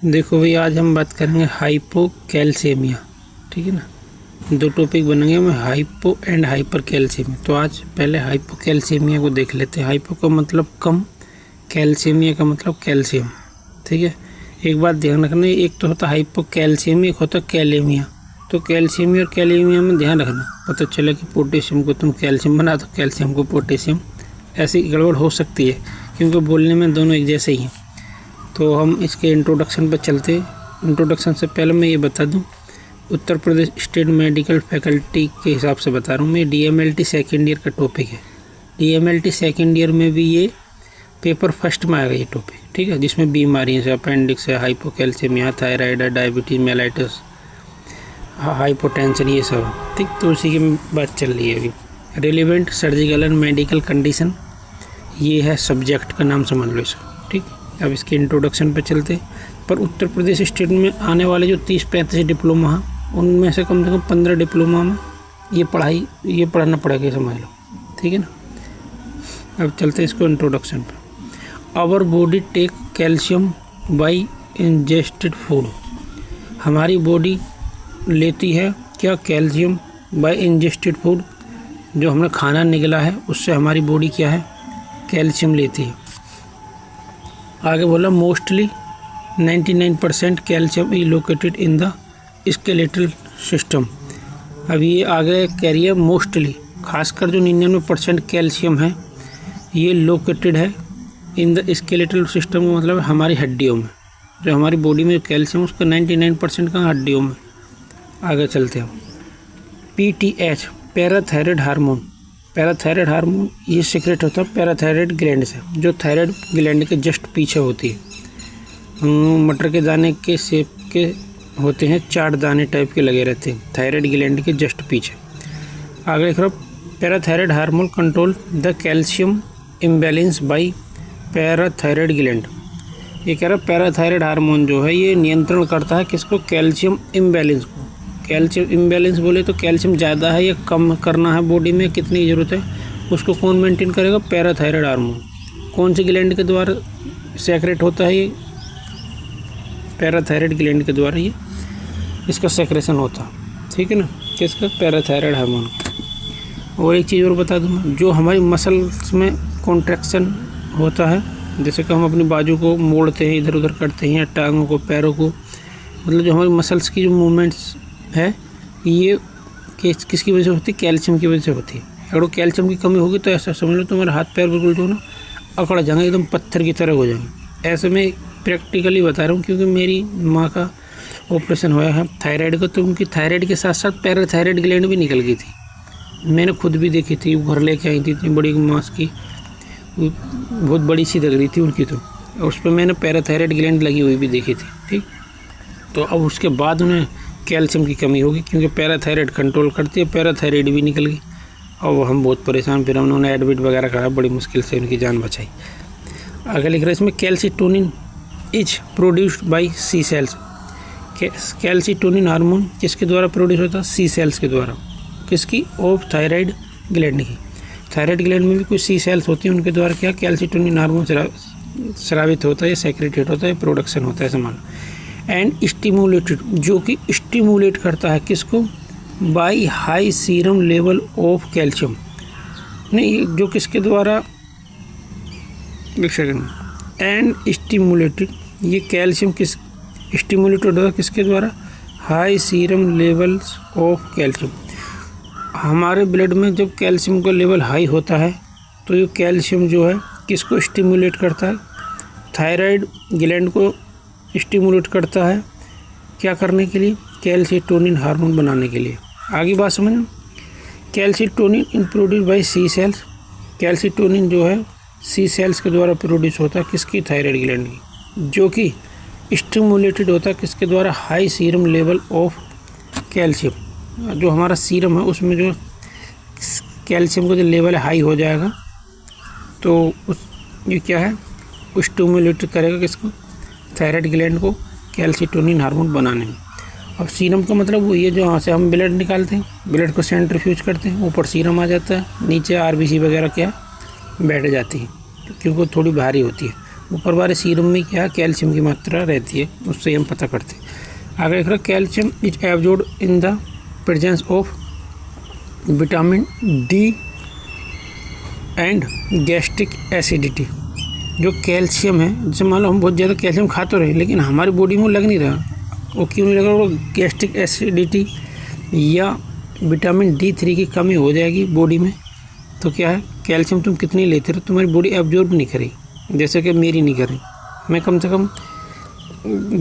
देखो भाई, आज हम बात करेंगे हाइपोकैल्सीमिया। ठीक है ना। दो टॉपिक बनेंगे हमें, हाइपो एंड हाइपर कैल्सीमिया। तो आज पहले हाइपोकैल्सीमिया को देख लेते हैं। हाइपो का मतलब कम, कैल्सीमिया का मतलब कैल्शियम। ठीक है। एक बात ध्यान रखना, एक तो होता हाइपोकैल्सीमिया, एक होता कैलेमिया। तो कैल्सीमिया और कैलेमिया में ध्यान रखना। पता चला कि पोटेशियम को तुम कैल्शियम बना दो, कैल्शियम को पोटेशियम, ऐसी गड़बड़ हो सकती है क्योंकि बोलने में दोनों एक जैसे ही हैं। तो हम इसके इंट्रोडक्शन पर चलते हैं। इंट्रोडक्शन से पहले मैं ये बता दूं, Uttar Pradesh state medical faculty के हिसाब से बता रहा हूँ मैं। DMLT सेकेंड ईयर का टॉपिक है। DMLT सेकेंड ईयर में भी ये पेपर फर्स्ट में आएगा ये टॉपिक। ठीक है। जिसमें बीमारियाँ से अपेंडिक्स है, हाइपोकैल्सीमिया, थायराइड है, डायबिटीज़ मेलाइटिस, हाइपोटेंशन, ये सब। ठीक। तो उसी की बात चल रही है अभी। Relevant surgical and medical condition, ये है सब्जेक्ट का नाम, समझ लो इसको। ठीक। अब इसके इंट्रोडक्शन पे चलते। पर उत्तर प्रदेश स्टेट में आने वाले जो 30-35 डिप्लोमा हैं, उनमें से कम 15 डिप्लोमा में ये पढ़ाना पड़ेगा, समझ लो। ठीक है ना। अब चलते इसको इंट्रोडक्शन पे। Our body take calcium by ingested food. हमारी बॉडी लेती है क्या? Calcium by ingested food. जो हमने खाना निगला है उससे हमारी बॉडी क्या है? कैल्शियम लेती है। आगे बोला mostly 99% calcium is located in the skeletal system. अब ये आगे कह रही है मोस्टली, खासकर जो 99% कैल्शियम है ये लोकेटेड है इन द स्केलेटल सिस्टम, मतलब हमारी हड्डियों में। जो हमारी बॉडी में कैल्शियम उसका 99% कहाँ? हड्डियों में। आगे चलते हैं। PTH parathyroid hormone. Parathyroid hormone ये सीक्रेट होता है पैराथायराइड ग्लैंड से, जो थायराइड ग्लैंड के जस्ट पीछे होती है। मटर के दाने के शेप के होते हैं, 4 दाने टाइप के लगे रहते हैं थायराइड ग्लैंड के जस्ट पीछे। आगे देख रहा parathyroid hormone control the calcium imbalance by parathyroid gland. ये कह रहा पैराथायराइड हार्मोन जो है ये नियंत्रण करता है किसको? कैल्शियम इम्बैलेंस को। कैल्शियम इम्बैलेंस बोले तो कैल्शियम ज़्यादा है या कम करना है बॉडी में, कितनी ज़रूरत है, उसको कौन मेंटेन करेगा? Parathyroid hormone. कौन सी ग्लैंड के द्वारा सेक्रेट होता है ये? पैराथायराइड ग्लैंड के द्वारा ये इसका सेक्रेशन होता है। ठीक है ना। किसका? Parathyroid hormone. और एक चीज़ और बता दूँ, जो हमारी मसल्स में कॉन्ट्रैक्शन होता है, जैसे कि हम अपनी बाजू को मोड़ते हैं, इधर उधर करते हैं, टांगों को, पैरों को, मतलब जो हमारी मसल्स की जो मूवमेंट्स है ये किसकी वजह से होती है? कैल्शियम की वजह से होती है। अगर वो कैल्शियम की कमी होगी तो ऐसा समझ लो तुम्हारे हाथ पैर बिल्कुल जो ना अकड़ जाएंगे, एकदम पत्थर की तरह हो जाएंगे। ऐसे में प्रैक्टिकली बता रहा हूँ क्योंकि मेरी माँ का ऑपरेशन हुआ है थायराइड का, तो उनकी थायराइड के साथ साथ पैराथायराइड ग्लैंड भी निकल गई थी। मैंने खुद भी देखी थी, घर लेके आई थी, इतनी बड़ी मांस की, बहुत बड़ी सी लग रही थी उनकी, तो उस पर मैंने पैराथायराइड ग्लैंड लगी हुई भी देखी थी। ठीक। तो अब उसके बाद उन्हें कैल्शियम की कमी होगी क्योंकि पैराथायराइड कंट्रोल करती है, पैराथायराइड भी निकल गई और हम बहुत परेशान। फिर उन्होंने एडमिट वगैरह करा, बड़ी मुश्किल से उनकी जान बचाई। आगे लिख रहा है इसमें calcitonin is produced by C cells. Calcitonin hormone किसके द्वारा प्रोड्यूस होता है? सी सेल्स के द्वारा। किसकी? ऑफ थायराइड ग्लैंड की। थायराइड ग्लैंड में भी कुछ सी सेल्स होती हैं, उनके द्वारा क्या कैल्सीटोनिन हार्मोन स्रावित होता है, सेक्रेटेड होता है, प्रोडक्शन होता है, समान। एंड स्टिमुलेटेड, जो कि स्टिमुलेट करता है किसको? By high serum level of calcium. नहीं, जो किसके द्वारा? एक सेकंड। एंड स्टिमुलेटेड, ये कैल्शियम किस स्टिमुलेटेड होता है किसके द्वारा? High serum levels of calcium. हमारे ब्लड में जब कैल्शियम का लेवल हाई होता है तो ये कैल्शियम जो है किसको स्टिमुलेट करता है? थायराइड ग्लैंड को स्टिमुलेट करता है। क्या करने के लिए? कैल्सीटोनिन हार्मोन बनाने के लिए। आगे बात समझना। Calcitonin in produce by C cells. Calcitonin जो है सी सेल्स के द्वारा प्रोड्यूस होता है किसकी? थायराइड ग्लैंड की, जो कि स्टिमुलेटेड होता है किसके द्वारा? High serum level of calcium. जो हमारा सीरम है उसमें जो कैल्शियम का जो लेवल हाई हो जाएगा तो ये क्या है? स्टिमुलेट करेगा किसको? थायराइड ग्लैंड को कैल्सीटोनिन हार्मोन बनाने में। अब सीरम का मतलब वो ये जो यहाँ से हम ब्लड निकालते हैं, ब्लड को सेंट्रीफ्यूज करते हैं, ऊपर सीरम आ जाता है, नीचे RBC वगैरह क्या बैठ जाती है क्योंकि वो थोड़ी भारी होती है। ऊपर वाले सीरम में क्या है, कैल्शियम की मात्रा रहती है, उससे हम पता करते हैं। आगे लिख रहा calcium is absorbed in the presence of vitamin D and gastric acidity. जो कैल्शियम है, जैसे मान लो हम बहुत ज़्यादा कैल्शियम खा तो रहे लेकिन हमारी बॉडी में लग नहीं रहा, वो क्यों नहीं लग रहा? वो गैस्ट्रिक एसिडिटी या विटामिन D3 की कमी हो जाएगी बॉडी में। तो क्या है, कैल्शियम तुम कितनी लेते रहो तुम्हारी बॉडी एब्जॉर्ब नहीं करेगी, जैसे कि मेरी नहीं करी। मैं कम से कम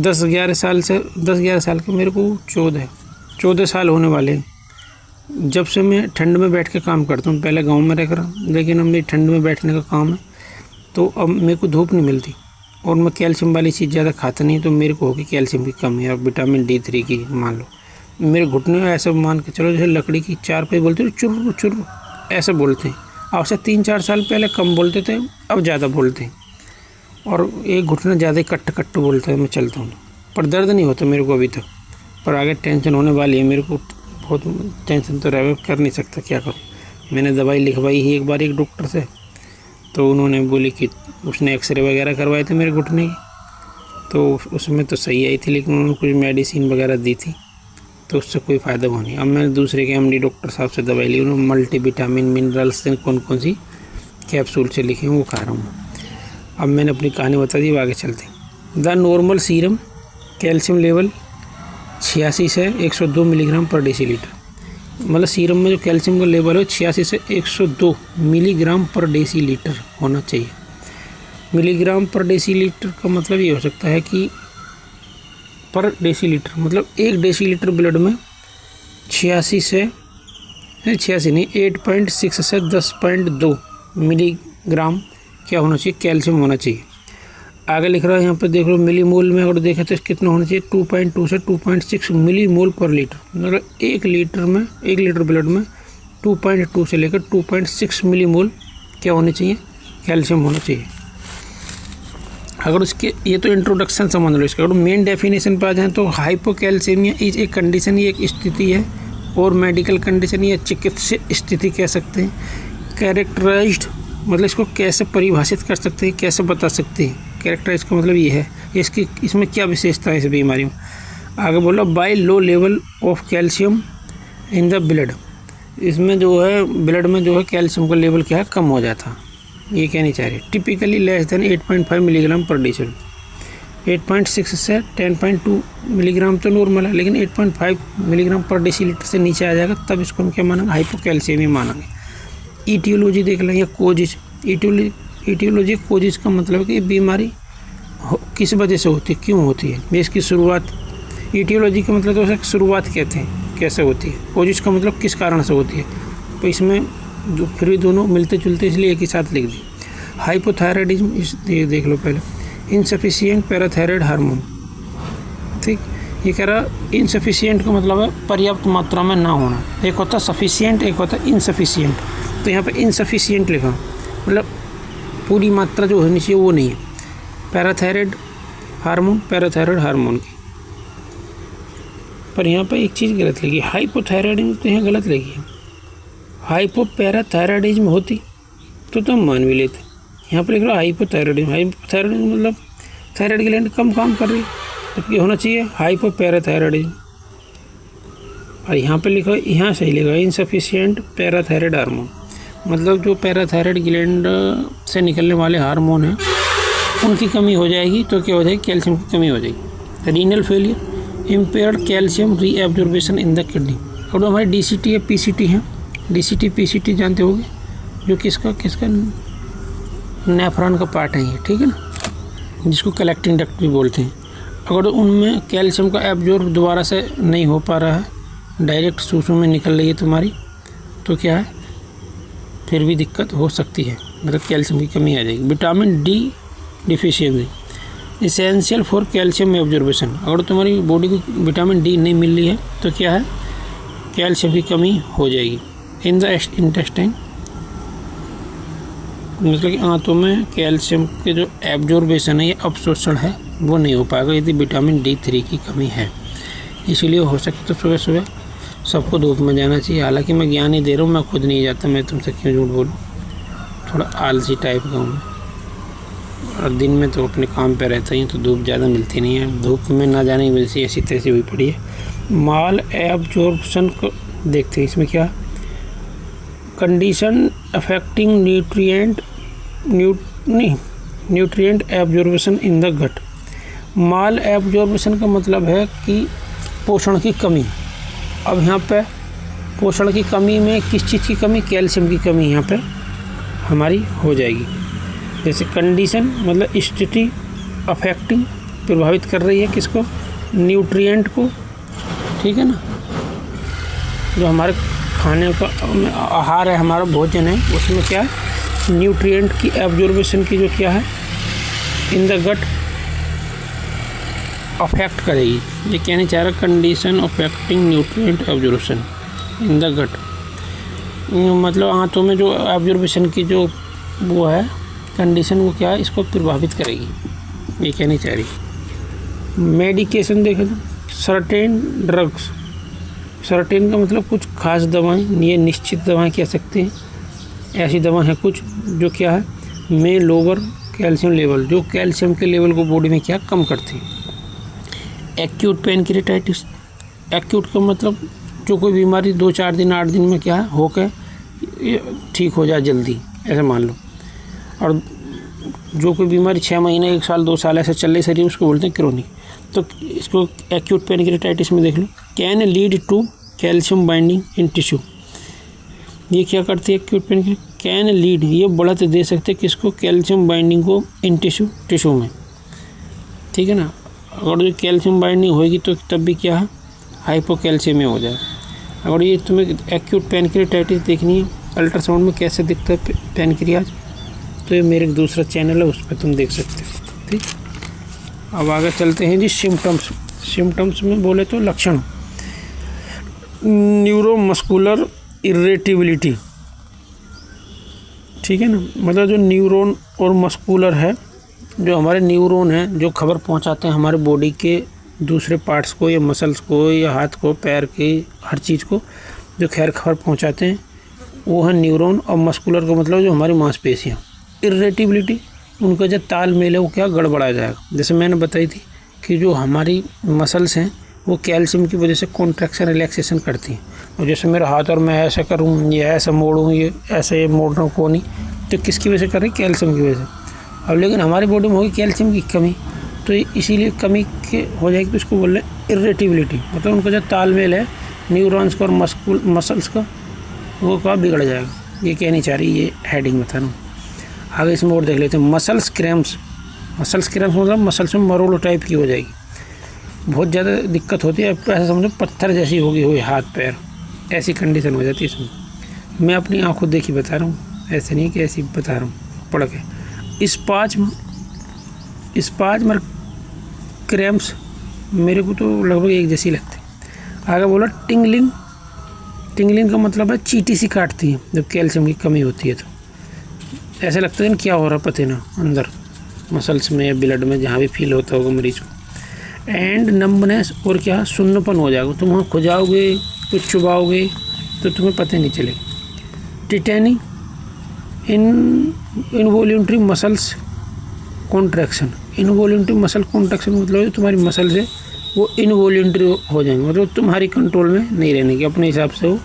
10-11 साल के, मेरे को 14 साल होने वाले हैं जब से मैं ठंड में बैठ के काम करता हूँ। पहले गांव में रहकर, लेकिन अब मेरी ठंड में बैठने का काम है, तो अब मेरे को धूप नहीं मिलती और मैं कैल्शियम वाली चीज़ ज़्यादा खाता नहीं, तो मेरे को होगी कैल्शियम की कमी और विटामिन D3 की। मान लो मेरे घुटने में ऐसा मान के चलो जैसे लकड़ी की चारपाई बोलते हैं, चुर्र चुर्र ऐसे बोलते हैं। अब से 3-4 साल पहले कम बोलते थे, अब ज़्यादा बोलते हैं, और एक घुटना ज़्यादा कट्ट कट्ट बोलता है। मैं चलता हूँ पर दर्द नहीं होता मेरे को अभी तक, पर आगे टेंशन होने वाली है मेरे को, बहुत टेंशन तो रह कर नहीं सकता, क्या करूँ। मैंने दवाई लिखवाई ही एक बार एक डॉक्टर से, तो उन्होंने बोली कि उसने एक्सरे वगैरह करवाए थे मेरे घुटने की, तो उसमें तो सही आई थी, लेकिन उन्होंने कुछ मेडिसिन वगैरह दी थी, तो उससे कोई फ़ायदा हुआ नहीं। अब मैंने दूसरे के MD डॉक्टर साहब से दवाई ली, उन्होंने मल्टीविटामिन मिनरल्स से कौन सी कैप्सूल से लिखी वो खा रहा हूँ। अब मैंने अपनी कहानी बता दी, आगे चलते। The normal serum calcium level 86 से 102 मिलीग्राम पर डेसीलीटर। मतलब सीरम में जो कैल्शियम का लेवल है 86 से 102 मिलीग्राम पर डेसीलीटर होना चाहिए। मिलीग्राम पर डेसीलीटर का मतलब ये हो सकता है कि पर डेसीलीटर मतलब 1 डेसीलीटर ब्लड में 86 नहीं 8.6 से 10.2 मिलीग्राम क्या होना चाहिए, कैल्शियम होना चाहिए। आगे लिख रहा है यहाँ पर देख लो, मिलीमोल में अगर देखें तो कितना होना चाहिए, 2.2 से 2.6 मिलीमोल पर लीटर। मतलब 1 लीटर ब्लड में 2.2 से लेकर 2.6 मिलीमोल क्या होने चाहिए, कैल्शियम होना चाहिए। अगर उसके ये तो इंट्रोडक्शन समझ लो इसका। अगर मेन डेफिनेशन पर आ जाए तो हाइपोकैल्सीमिया इज एक कंडीशन, ये एक स्थिति है, और मेडिकल कंडीशन या चिकित्सीय स्थिति कह सकते हैं। कैरेक्टराइज्ड मतलब इसको कैसे परिभाषित कर सकते हैं, कैसे बता सकते हैं। कैरेक्टराइज का मतलब ये है इसमें क्या विशेषता है इस बीमारी में। आगे बोला by low level of calcium in the blood. इसमें जो है ब्लड में जो है कैल्शियम का लेवल क्या है, कम हो जाता है, ये कहनी चाह रही है। टिपिकली लेस देन 8.5 मिलीग्राम पर डेसीलीटर। 8.6 से 10.2 मिलीग्राम तो नॉर्मल है, लेकिन 8.5 मिलीग्राम पर डेसीलीटर से नीचे आ जाएगा तब इसको हम क्या मानेंगे, हाइपोकैल्शियमी मानेंगे। ईटियोलॉजी देख लें या कोजिज। ईटियोलॉजी कोजिज का मतलब है कि बीमारी किस वजह से होती है, क्यों होती है, इसकी शुरुआत। ईटियोलॉजी का मतलब तो उसे शुरुआत कहते हैं, कैसे होती है। कोजिज का मतलब किस कारण से होती है। तो इसमें फिर भी दोनों मिलते जुलते, इसलिए एक ही साथ लिख दी। हाइपोथायराइडिज्म देख लो पहले, इनसफिशिएंट पैराथायराइड हार्मोन। ठीक, ये कह रहा इनसफिशिएंट का मतलब है पर्याप्त मात्रा में ना होना। एक होता सफिशिएंट, एक होता इनसफिशिएंट। तो यहाँ पे इनसफिशिएंट लिखा, मतलब पूरी मात्रा जो होनी चाहिए वो नहीं है। पैराथायराइड हार्मोन की, पर यहाँ पे एक चीज़ गलत लिखी, हाइपोथायराइडिज्म तो यहाँ गलत लिखी है। हाइपोपैराथायराइडिज्म होती तो हम मान भी लेते। यहाँ पर लिख रहा हाइपोथायराइडिज्म। हाइपोथायराइडिज्म मतलब थायराइड ग्लैंड कम काम कर रही है, जबकि होना चाहिए हाइपोपैराथायराइडिज्म। और यहाँ पे लिखा, यहाँ सही लिखा इनसफिशिएंट पैराथायराइड हार्मोन, मतलब जो पैराथायराइड ग्लैंड से निकलने वाले हार्मोन हैं उनकी कमी हो जाएगी, तो क्या हो जाएगी, कैल्शियम की कमी हो जाएगी। Renal failure, impaired calcium reabsorption in the kidney. और जो हमारी DCT या PCT है, DCT PCT जानते होगे, जो किसका नेफ्रॉन का पार्ट है ये, ठीक है ना, जिसको कलेक्टिंग डक्ट भी बोलते हैं। अगर उनमें कैल्शियम का एब्जॉर्ब दोबारा से नहीं हो पा रहा है, डायरेक्ट सूसों में निकल रही है तुम्हारी, तो क्या है, फिर भी दिक्कत हो सकती है, मतलब कैल्शियम की कमी आ जाएगी। Vitamin D deficiency essential for calcium absorption. अगर तुम्हारी बॉडी को विटामिन D नहीं मिल रही है तो क्या है, कैल्शियम की कमी हो जाएगी। इन द इंटेस्टाइन, मतलब कि आंतों में कैल्शियम के जो एब्जॉर्बेशन है या अवशोषण है वो नहीं हो पाएगा यदि विटामिन D3 की कमी है। इसीलिए हो सके तो सुबह सुबह सबको धूप में जाना चाहिए। हालांकि मैं ज्ञान ही दे रहा हूँ, मैं खुद नहीं जाता, मैं तुमसे क्यों झूठ बोलूँ, थोड़ा आलसी टाइप का हूँ मैं। और दिन में तो अपने काम पे रहते हैं तो धूप ज़्यादा मिलती नहीं है, धूप में ना जाने की वजह से ऐसी तैसी हुई पड़ी है। माल एब्जॉर्प्शन को देखते हैं, इसमें क्या condition affecting nutrient absorption in the gut. Malabsorption का मतलब है कि पोषण की कमी। अब यहाँ पे पोषण की कमी में किस चीज़ की कमी, कैल्शियम की कमी यहाँ पे हमारी हो जाएगी। जैसे कंडीशन मतलब स्थिति अफेक्टिंग प्रभावित कर रही है किसको, न्यूट्रिएंट को, ठीक है ना। जो हमारे खाने का आहार है, हमारा भोजन है, उसमें क्या है न्यूट्रिएंट की एब्जॉर्प्शन की जो क्या है इन द गट अफेक्ट करेगी। ये कहने चाह रहा condition affecting nutrient absorption in the gut, मतलब आंतों में जो एब्जॉर्प्शन की जो वो है कंडीशन, वो क्या है इसको प्रभावित करेगी, ये कहनी चाह रही। मेडिकेशन देखें तो सर्टेन ड्रग्स, सर्टेन का मतलब कुछ खास दवाएं, ये निश्चित दवाएं कह सकते हैं, ऐसी दवाएं हैं कुछ जो क्या है में लोअर कैल्शियम लेवल, जो कैल्शियम के लेवल को बॉडी में क्या कम करती है। एक्यूट पैनक्रियाटाइटिस, एक्यूट का मतलब जो कोई बीमारी 2-4 दिन 8 दिन में क्या है होकर ठीक हो जाए जल्दी, ऐसे मान लो। और जो कोई बीमारी 6 महीने 1 साल 2 साल ऐसे चल रही शरीर, उसको बोलते हैं क्रोनिक। तो इसको एक्यूट पैनक्रियाटाइटिस में देख लो, can lead to calcium binding in tissue. ये क्या करती है एक्यूट पैनक्रियाटाइटिस, कैन लीड, ये बढ़त दे सकते हैं किसको, कैल्शियम बाइंडिंग को इन टिश्यू में, ठीक है ना। अगर ये कैल्शियम बाइंडिंग होगी तो तब भी क्या है हाइपोकैल्शियमिया हो जाए। अगर ये तुम्हें एक्यूट पैनक्रियाटाइटिस देखनी है अल्ट्रासाउंड में कैसे दिखता है पैनक्रियाज, तो ये मेरे दूसरा चैनल है, उस पर तुम देख सकते हो, ठीक। अब आगे चलते हैं जी सिम्टम्स। सिम्टम्स में बोले तो लक्षण, न्यूरोमस्कुलर इरिटेबिलिटी, ठीक है ना। मतलब जो न्यूरॉन और मस्कुलर है, जो हमारे न्यूरॉन हैं जो खबर पहुंचाते हैं हमारे बॉडी के दूसरे पार्ट्स को या मसल्स को या हाथ को पैर के हर चीज़ को जो खबर पहुंचाते हैं वो है न्यूरॉन। और मस्कुलर का मतलब जो हमारी मांसपेशियाँ। इरिटेबिलिटी, उनका जो तालमेल है वो क्या गड़बड़ा जाएगा। जैसे मैंने बताई थी कि जो हमारी मसल्स हैं वो कैल्शियम की वजह से कॉन्ट्रैक्शन रिलैक्सेशन करती हैं। और जैसे मेरा हाथ और मैं ऐसा करूँ, ये ऐसा मोड़ूँ, ये ऐसे मोड़ रहा हूँ को नहीं, तो किसकी वजह से कर रही, कैल्शियम की वजह से। अब लेकिन हमारी बॉडी में होगी कैल्शियम की कमी, तो इसीलिए कमी के हो जाएगी, तो इसको बोल रहे हैं इरिटेबिलिटी। मतलब उनका जो तालमेल है न्यूरॉन्स का और मसल्स का, वो क्या बिगड़ जाएगा, ये कहनी चाह रही, ये हेडिंग बता रहा हूँ। आगे इसमें और देख लेते हैं मसल्स क्रैम्प्स। मसल्स क्रैम्प्स मतलब मसल्स में मरोड़ टाइप की हो जाएगी, बहुत ज़्यादा दिक्कत होती है, ऐसा समझो पत्थर जैसी होगी हुई हाथ पैर, ऐसी कंडीशन हो जाती है इसमें। मैं अपनी आंखों देखी बता रहा हूँ, ऐसे नहीं कि ऐसी बता रहा हूँ पढ़ के। स्पाज्म क्रैम्प्स मेरे को तो लगभग एक जैसी लगती है। आगे बोला टिंगलिंग। टिंगलिंग का मतलब है चींटी सी काटती है जब कैल्शियम की कमी होती है, तो ऐसा लगता है ना क्या हो रहा पता ना अंदर मसल्स में या ब्लड में, जहाँ भी फील होता होगा मरीज को। एंड नंबनेस, और क्या सुन्नपन हो जाएगा, तुम वहाँ खुजाओगे कुछ चुबाओगे तो तुम्हें पता नहीं चलेगा। Tetany, involuntary muscles contraction. Involuntary muscle contraction मतलब तुम्हारी मसल से वो इनवॉल्यूंटरी हो जाएंगे, मतलब तुम्हारी कंट्रोल में नहीं रहने की, अपने हिसाब से वो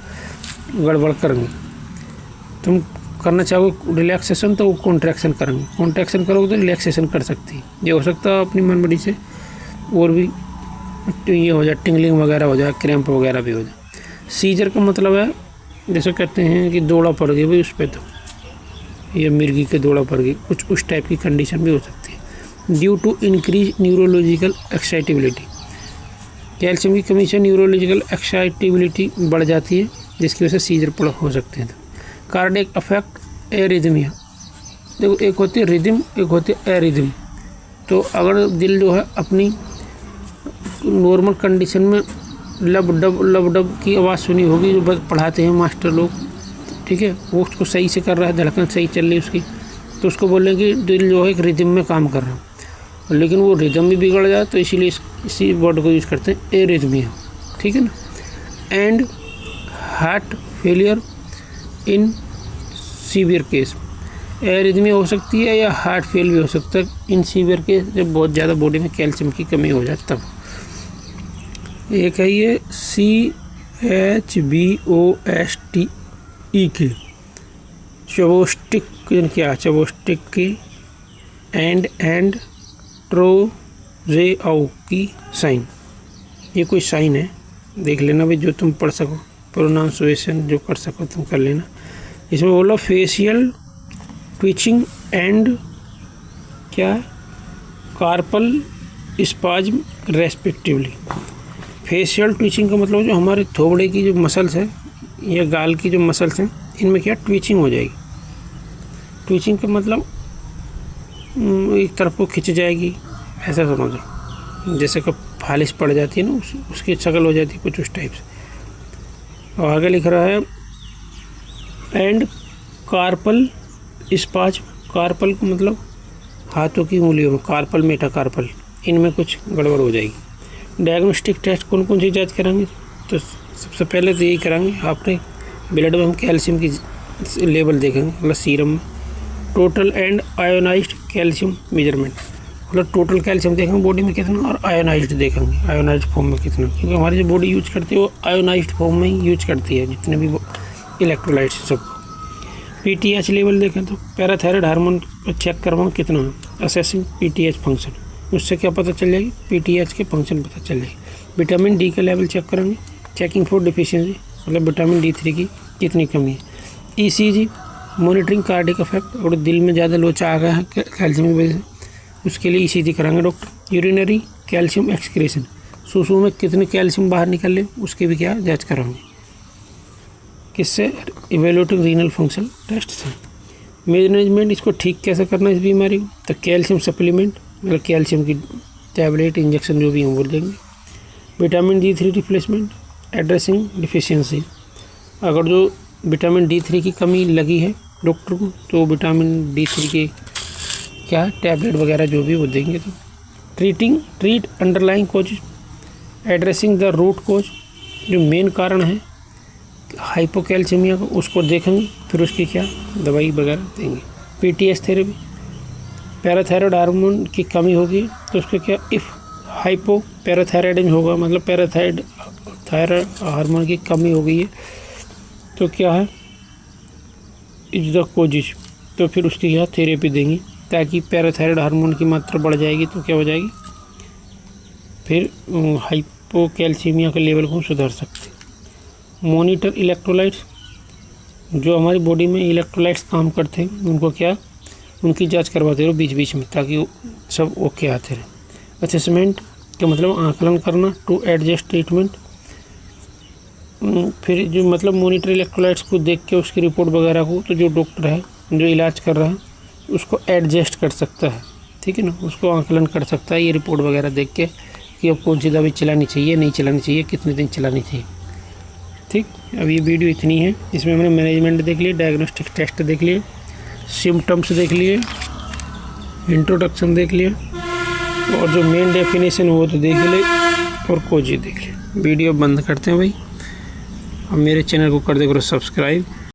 गड़बड़ करेंगे। तुम करना चाहोगे रिलैक्सेशन तो वो कॉन्ट्रैक्शन करेंगे, कॉन्ट्रैक्शन करोगे तो रिलैक्सेशन कर सकती है। ये हो सकता है अपनी मन बड़ी से और भी तो ये हो जाए, टिंगलिंग वगैरह हो जाए, क्रैम्प वगैरह भी हो जाए। सीजर का मतलब है जैसे कहते हैं कि दौड़ा पड़ गई भाई उस पर, तो ये मिर्गी के दौड़ा पड़ गई, कुछ उस टाइप की कंडीशन भी हो सकती है। Due to increase neurological excitability, calcium की कमी से न्यूरोलॉजिकल एक्साइटेबिलिटी बढ़ जाती है, जिसकी वजह से सीजर हो सकते हैं। कार्डियक अफेक्ट एरिथमिया, देखो एक होती है रिदम, एक होती है एरिथम। तो अगर दिल जो है अपनी नॉर्मल कंडीशन में लब डब की आवाज़ सुनी होगी, जो पढ़ाते हैं मास्टर लोग, ठीक है, वो उसको सही से कर रहा है, धड़कन सही चल रही है उसकी, तो उसको बोलें कि दिल जो है एक रिदम में काम कर रहा है। लेकिन वो रिदम भी बिगड़ जाए तो इसीलिए इसी वर्ड को यूज़ करते हैं एरिथमिया, ठीक है ना। And heart failure in severe case, arrhythmia हो सकती है या हार्ट फेल भी हो सकता है इन सीवियर के, जब बहुत ज़्यादा बॉडी में कैल्शियम की कमी हो जाए तब। एक है ये CHBOSTE चवोस्टिक क्या, चवोस्टिक की एंड ट्रोजेआउ की साइन। ये कोई साइन है, देख लेना भाई, जो तुम पढ़ सको, प्रोनाउंसिएशन जो कर सको तुम कर लेना। इसमें बोलो फेशियल ट्विचिंग एंड क्या carpal spasm respectively. Facial twitching का मतलब जो हमारे थोबड़े की जो मसल्स है या गाल की जो मसल्स हैं इनमें क्या ट्विचिंग हो जाएगी। ट्विचिंग का मतलब एक तरफ को खिंच जाएगी, ऐसा समझ लो, जैसे कि फालिश पड़ जाती है ना, उसकी शक्ल हो जाती है कुछ उस टाइप से। और आगे लिख रहा है एंड कार्पल स्पाज्म। कार्पल को मतलब हाथों की उंगलियों में, कार्पल मेटाकार्पल, इनमें कुछ गड़बड़ हो जाएगी। डायग्नोस्टिक टेस्ट कौन कौन सी जांच कराएंगे, तो सबसे पहले तो यही कराएंगे, आपने ब्लड में हम कैल्शियम की लेवल देखेंगे, मतलब सीरम में total and ionised calcium measurement, मतलब टोटल कैल्शियम देखेंगे बॉडी में कितना, और आयोनाइज्ड देखेंगे, आयोनाइज्ड फॉर्म में कितना, क्योंकि हमारी जो बॉडी यूज करती है वो आयोनाइज्ड फॉर्म में ही यूज करती है जितने भी इलेक्ट्रोलाइट्स सब। PTH लेवल देखें तो पैराथायराइड हार्मोन को चेक करवाओ कितना है, असेसिंग PTH फंक्शन, उससे क्या पता चल जाएगी, PTH के फंक्शन पता चल जाएगी। विटामिन D का लेवल चेक करेंगे, चेकिंग फॉर डिफिशियंसी, मतलब विटामिन D3 की कितनी कमी है। ECG मॉनिटरिंग कार्डियक इफेक्ट, और दिल में ज़्यादा लोचा आ गया है कैल्शियम की वजह से, उसके लिए ECG कराएंगे डॉक्टर। यूरिनरी कैल्शियम एक्सक्रीशन, सूसू में कितने कैल्शियम बाहर निकल ले उसकी भी क्या जाँच कराएंगे, किससे, इवेल्यूटिंग रीनल फंक्शन टेस्ट से। मैनेजमेंट इसको ठीक कैसे करना है इस बीमारी को, तो कैल्शियम सप्लीमेंट, मतलब कैल्शियम की टैबलेट इंजेक्शन जो भी हम बोल देंगे। Vitamin D3 replacement, addressing deficiency, अगर जो विटामिन D3 की कमी लगी है डॉक्टर को तो विटामिन D3 के क्या टैबलेट वगैरह जो भी वो देंगे। तो treat underlying cause, addressing the root cause, जो मेन कारण है हाइपोकैल्सीमिया को उसको देखेंगे, फिर उसकी क्या दवाई वगैरह देंगे। PTH थेरेपी, पैराथायराइड हार्मोन की कमी होगी तो उसके क्या, इफ़ हाइपोपैराथायराइडिज्म होगा, मतलब थायराइड हार्मोन की कमी हो गई है तो क्या है, इज द कोजिज, तो फिर उसकी क्या थेरेपी देंगी, ताकि पैराथायराइड हार्मोन की मात्रा बढ़ जाएगी तो क्या हो जाएगी, फिर हाइपोकैल्सीमिया के लेवल को सुधार सकते। मॉनिटर इलेक्ट्रोलाइट्स, जो हमारी बॉडी में इलेक्ट्रोलाइट्स काम करते हैं उनको क्या, उनकी जांच करवाते रहो बीच बीच में, ताकि वो सब ओके आते रहे। असेसमेंट का मतलब आकलन करना, टू एडजस्ट ट्रीटमेंट, फिर जो मतलब मॉनिटर इलेक्ट्रोलाइट्स को देख के उसकी रिपोर्ट वगैरह को, तो जो डॉक्टर है जो इलाज कर रहा है उसको एडजस्ट कर सकता है, ठीक है ना, उसको आकलन कर सकता है ये रिपोर्ट वगैरह देख के कि अब कौन सी दवाई चलानी चाहिए, नहीं चलानी चाहिए, कितने दिन चलानी चाहिए। ठीक, अब ये वीडियो इतनी है, इसमें हमने मैनेजमेंट देख लिए, डायग्नोस्टिक टेस्ट देख लिए, सिम्टम्स देख लिए, इंट्रोडक्शन देख लिया, और जो मेन डेफिनेशन हो तो देख ले, और कोजी देख ले। वीडियो बंद करते हैं भाई, अब मेरे चैनल को कर दे करो सब्सक्राइब।